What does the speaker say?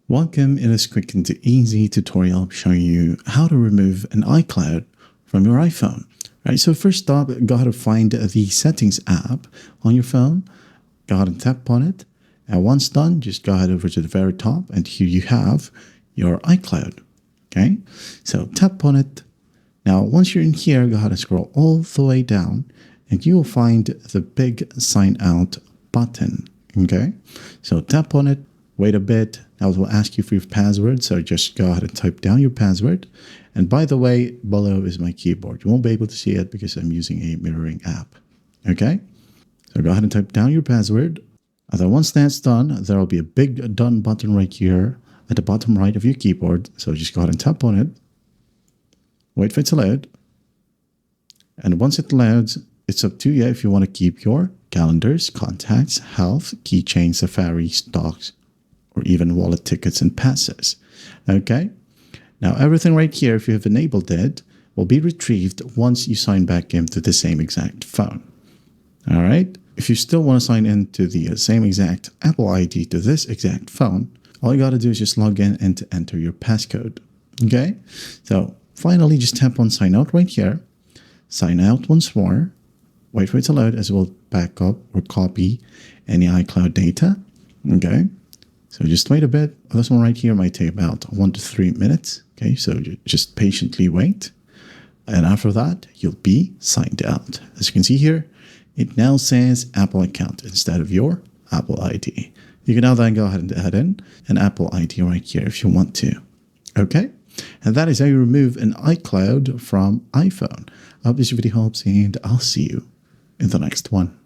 Welcome in this quick and easy tutorial. I'll show you how to remove an iCloud from your iPhone. Right, so first up, go ahead and find the settings app on your phone. Go ahead and tap on it. And once done, just go ahead over to the very top and here you have your iCloud. Okay, so tap on it. Now, once you're in here, go ahead and scroll all the way down and you will find the big sign out button. Okay, so tap on it. Wait a bit. Now it will ask you for your password. So just go ahead and type down your password. And by the way, below is my keyboard. You won't be able to see it because I'm using a mirroring app. Okay. So go ahead and type down your password. And then once that's done, there will be a big done button right here at the bottom right of your keyboard. So just go ahead and tap on it. Wait for it to load. And once it loads, it's up to you if you want to keep your calendars, contacts, health, keychain, Safari, stocks, or even wallet tickets and passes. Okay. Now everything right here, if you have enabled it, will be retrieved once you sign back into the same exact phone. All right. If you still want to sign into the same exact Apple ID to this exact phone, all you got to do is just log in and to enter your passcode. Okay. So finally, just tap on sign out right here. Sign out once more. Wait for it to load as it will back up or copy any iCloud data. Okay. So just wait a bit. This one right here might take about 1 to 3 minutes. Okay, so just patiently wait. And after that, you'll be signed out. As you can see here, it now says Apple account instead of your Apple ID. You can now then go ahead and add in an Apple ID right here if you want to. Okay, and that is how you remove an iCloud from iPhone. I hope this video helps and I'll see you in the next one.